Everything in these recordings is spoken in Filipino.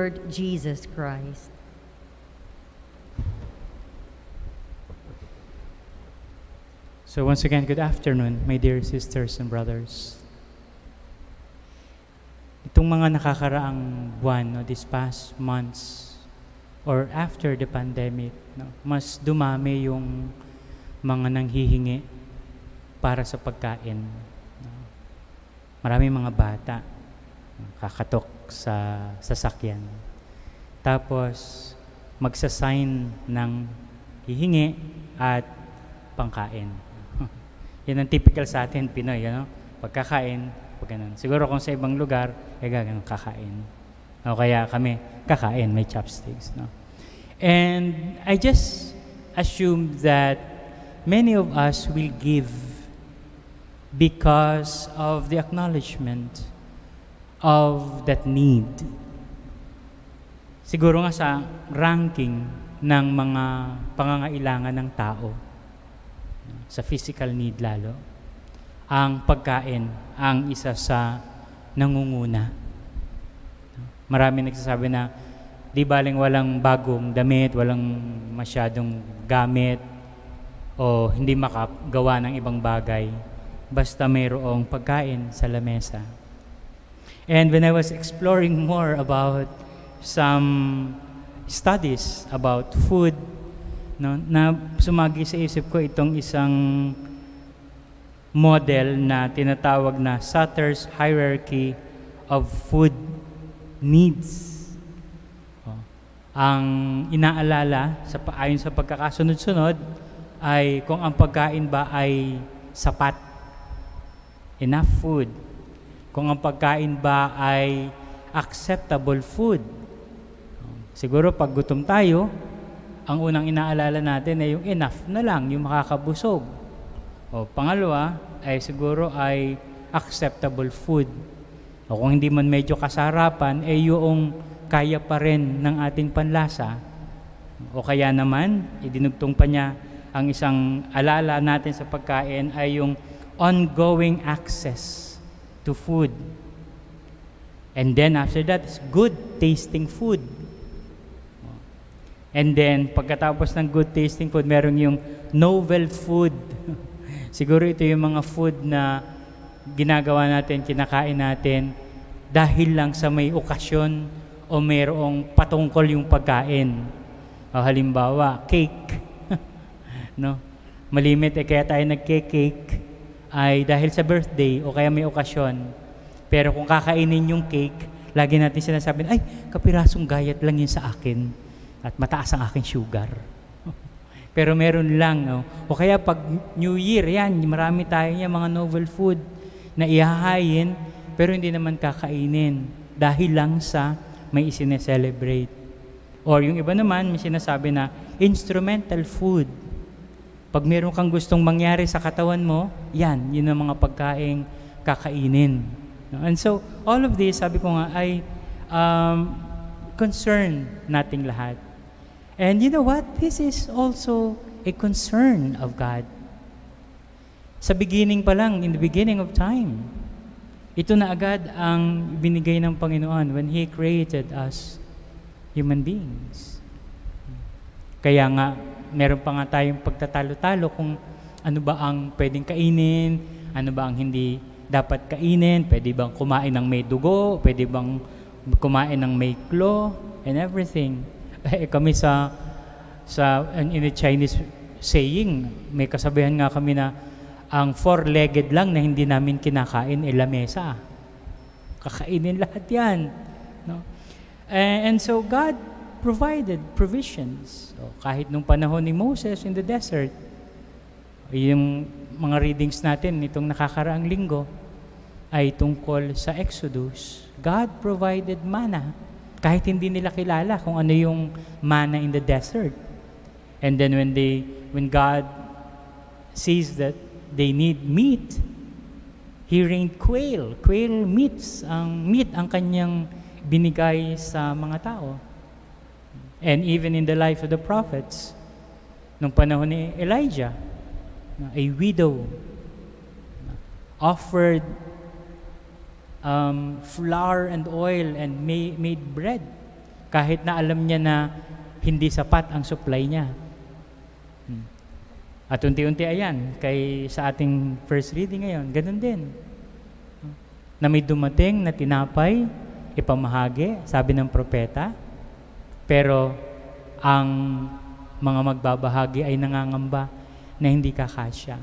Lord Jesus Christ. So once again, good afternoon, my dear sisters and brothers. Itong mga nakakaraang buwan, no, these past months, or after the pandemic, no, mas dumami yung mga nanghihingi para sa pagkain. No. Maraming mga bata kakatok sa sasakyan. Tapos, magsasign ng hihingi at pangkain. Yan ang typical sa atin, Pinoy, ano? Pagkakain, pag ganun. Siguro kung sa ibang lugar, ganun, kakain. O kaya kami, kakain, may chopsticks, no? And I just assume that many of us will give because of the acknowledgement of that need. Siguro nga sa ranking ng mga pangangailangan ng tao, sa physical need lalo, ang pagkain ang isa sa nangunguna. Marami nagsasabi na di baling walang bagong damit, walang masyadong gamit, o hindi makagawa ng ibang bagay, basta mayroong pagkain sa lamesa. And when I was exploring more about some studies about food, no, na sumagi sa isip ko itong isang model na tinatawag na Sutter's Hierarchy of Food Needs. Ang inaalala ayon sa pagkakasunod-sunod ay kung ang pagkain ba ay sapat, enough food, kung ang pagkain ba ay acceptable food. Siguro pag gutom tayo, ang unang inaalala natin ay yung enough na lang, yung makakabusog. O pangalawa ay siguro ay acceptable food. O kung hindi man medyo kasarapan, ay yung kaya pa rin ng ating panlasa. O kaya naman, idinugtong pa niya ang isang alala natin sa pagkain ay yung ongoing access to food. And then after that, it's good tasting food. And then, pagkatapos ng good tasting food, meron yung novel food. Siguro ito yung mga food na ginagawa natin, kinakain natin, dahil lang sa may okasyon o mayroong patungkol yung pagkain. O, halimbawa, cake. No? Malimit, kaya tayo nag-cake ay dahil sa birthday o kaya may okasyon. Pero kung kakainin yung cake, lagi natin sinasabi, ay, kapirasong gayat lang yun sa akin. At mataas ang aking sugar. Pero meron lang. No? O kaya pag New Year, yan, marami tayo niya mga novel food na ihahayin, pero hindi naman kakainin dahil lang sa may isine-celebrate. Or yung iba naman, may sinasabi na instrumental food. Pag meron kang gustong mangyari sa katawan mo, yan, yun ang mga pagkaing kakainin. No? And so, all of this, sabi ko nga, ay concern nating lahat. And you know what? This is also a concern of God. Sa beginning pa lang, in the beginning of time, ito na agad ang binigay ng Panginoon when He created us, human beings. Kaya nga, meron pa nga tayong pagtatalo-talo kung ano ba ang pwedeng kainin, ano ba ang hindi dapat kainin, pwede bang kumain ng may dugo, pwede bang kumain ng may claw, and everything. Kami in the Chinese saying, may kasabihan nga kami na ang four-legged lang na hindi namin kinakain ay lamesa. Kakainin lahat yan. No? And so God provided provisions. So, kahit nung panahon ni Moses in the desert, yung mga readings natin nitong nakakaraang linggo ay tungkol sa Exodus. God provided manna. Kahit hindi nila kilala kung ano yung manna in the desert. And then when God sees that they need meat, He rained quail. Quail meat ang kanyang binigay sa mga tao. And even in the life of the prophets, nung panahon ni Elijah, a widow offered flour and oil and made bread kahit na alam niya na hindi sapat ang supply niya. At unti-unti ayan, sa ating first reading ngayon, ganun din. Na may dumating na tinapay, ipamahagi, sabi ng propeta, pero ang mga magbabahagi ay nangangamba na hindi kakasya.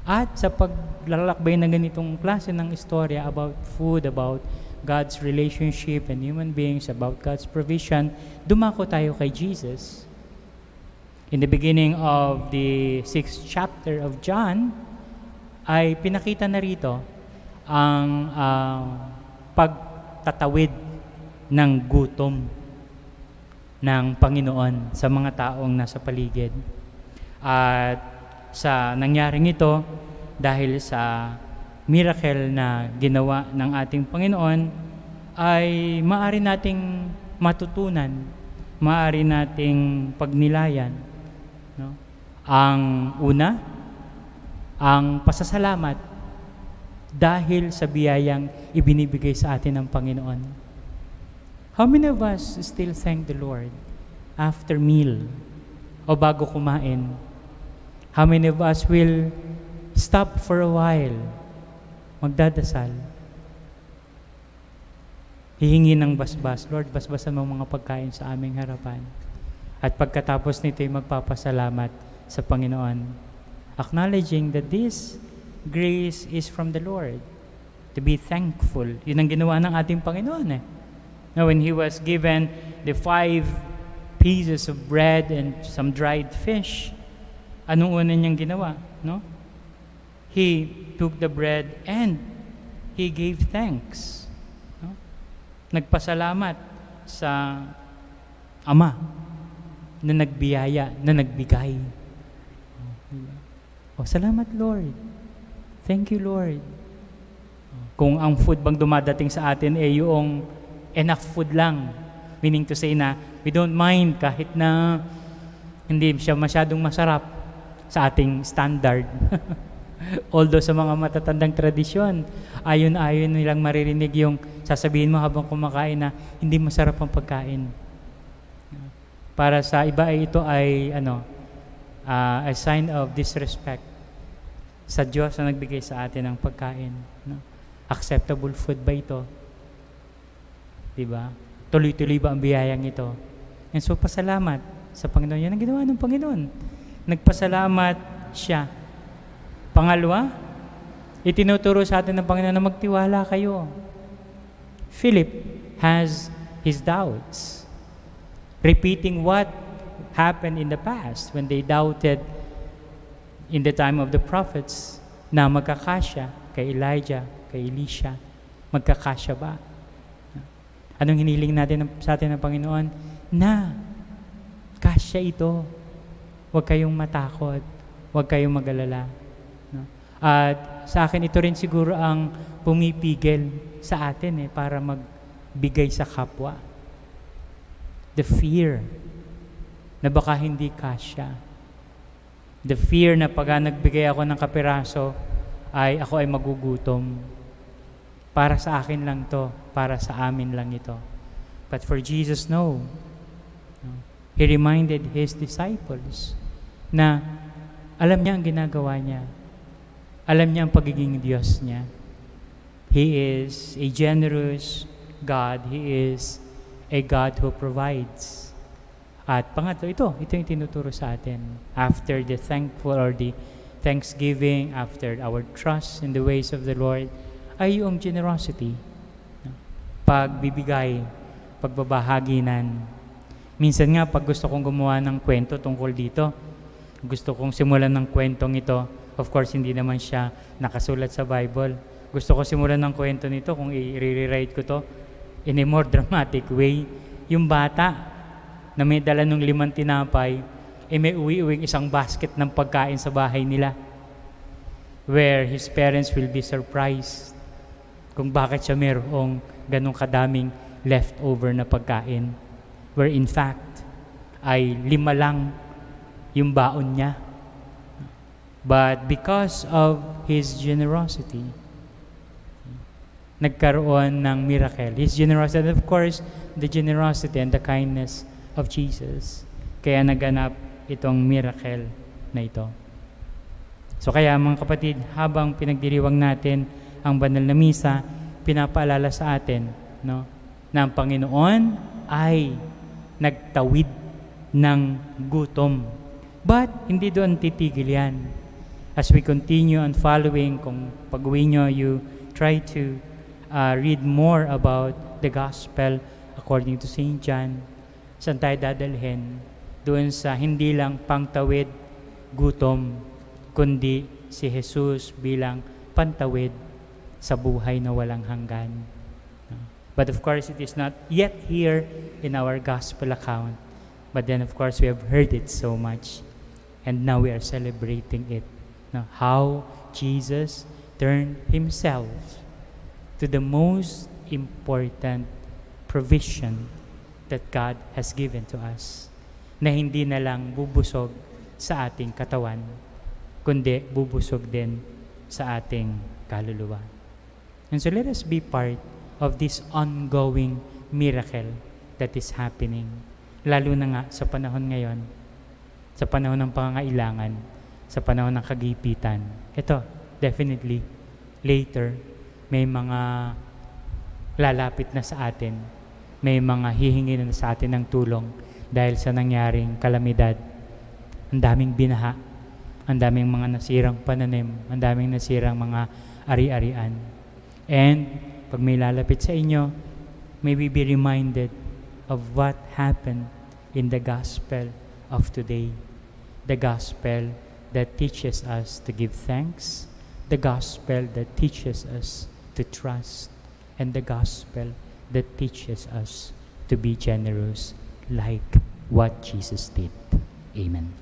At sa paglalakbay ng ganitong klase ng istorya about food, about God's relationship and human beings, about God's provision, dumako tayo kay Jesus. In the beginning of the 6th chapter of John, ay pinakita na rito ang pagtatawid ng gutom ng Panginoon sa mga taong nasa paligid. At sa nangyaring ito, dahil sa miracle na ginawa ng ating Panginoon, ay maaari nating matutunan, maaari nating pagnilayan. No? Ang una, ang pasasalamat dahil sa biyayang ibinibigay sa atin ng Panginoon. How many of us still thank the Lord after meal o bago kumain? How many of us will stop for a while, magdadasal, hihingi ng basbas, Lord, basbasan mo mga pagkain sa aming harapan. At pagkatapos nito ay magpapasalamat sa Panginoon, acknowledging that this grace is from the Lord. To be thankful. Yun ang ginawa ng ating Panginoon eh. Now, when He was given the 5 pieces of bread and some dried fish, anong una niyang ginawa? No? He took the bread and He gave thanks. No? Nagpasalamat sa Ama na nagbiyaya, na nagbigay. Oh, salamat Lord. Thank you Lord. Kung ang food bang dumadating sa atin ay yung enough food lang, meaning to say na we don't mind kahit na hindi siya masyadong masarap sa ating standard. Although sa mga matatandang tradisyon, ayon-ayon nilang maririnig yung sasabihin mo habang kumakain na hindi masarap ang pagkain. Para sa iba ay ito ay a sign of disrespect sa Diyos na nagbigay sa atin ng pagkain. No? Acceptable food ba ito? Diba? Tuloy-tuloy ba ang biyayang ito? And so, pasalamat sa Panginoon. Yan ang ginawa ng Panginoon. Nagpasalamat siya. Pangalawa, itinuturo sa atin ng Panginoon na magtiwala kayo. Philip has his doubts, repeating what happened in the past when they doubted in the time of the prophets na magkakasya kay Elijah, kay Elisha. Magkakasya ba? Anong hiniling natin sa atin ng Panginoon? Na kasya ito. Huwag kayong matakot. Huwag kayong mag-alala. No? At sa akin, ito rin siguro ang pumipigil sa atin para magbigay sa kapwa. The fear na baka hindi kasya. The fear na pag nagbigay ako ng kapiraso, ako ay magugutom. Para sa akin lang to, para sa amin lang ito. But for Jesus, no. He reminded His disciples na alam niya ang ginagawa niya. Alam niya ang pagiging Diyos niya. He is a generous God. He is a God who provides. At pangatlo, ito yung tinuturo sa atin. After the thankful or the thanksgiving, after our trust in the ways of the Lord, ay yung generosity. Pagbibigay, pagbabahaginan. Minsan nga, pag gusto kong gumawa ng kwento tungkol dito, gusto kong simulan ng kwentong ito, of course, hindi naman siya nakasulat sa Bible. Gusto ko simulan ng kwento nito, kung i-rewrite ko to in a more dramatic way. Yung bata na may dala ng 5 tinapay, may uwi-uwing isang basket ng pagkain sa bahay nila, where his parents will be surprised kung bakit siya mayroong ganong kadaming leftover na pagkain, where in fact ay 5 lang yung baon niya. But because of his generosity, nagkaroon ng miracle. His generosity, and of course, the generosity and the kindness of Jesus. Kaya naganap itong miracle na ito. So kaya mga kapatid, habang pinagdiriwang natin ang banal na misa, pinapaalala sa atin, no, na ang Panginoon ay nagtawid ng gutom. But hindi doon titigil yan. As we continue on following, kung pag-uwi nyo, you try to read more about the gospel according to St. John, saan tayo dadalhin? Doon sa hindi lang pangtawid, gutom, kundi si Jesus bilang pantawid sa buhay na walang hanggan. But of course, it is not yet here in our gospel account. But then of course, we have heard it so much. And now we are celebrating it. Now, how Jesus turned himself to the most important provision that God has given to us, na hindi na lang bubusog sa ating katawan, kundi bubusog din sa ating kaluluwa. And so let us be part of this ongoing miracle that is happening, lalo na nga sa panahon ngayon, sa panahon ng pangangailangan, sa panahon ng kagipitan. Ito, definitely, later, may mga lalapit na sa atin, may mga hihingi na sa atin ng tulong dahil sa nangyaring kalamidad. Ang daming binaha, ang daming mga nasirang pananim, ang daming nasirang mga ari-arian. And pag may lalapit sa inyo, may we be reminded of what happened in the gospel of today. The gospel that teaches us to give thanks, the gospel that teaches us to trust, and the gospel that teaches us to be generous like what Jesus did. Amen.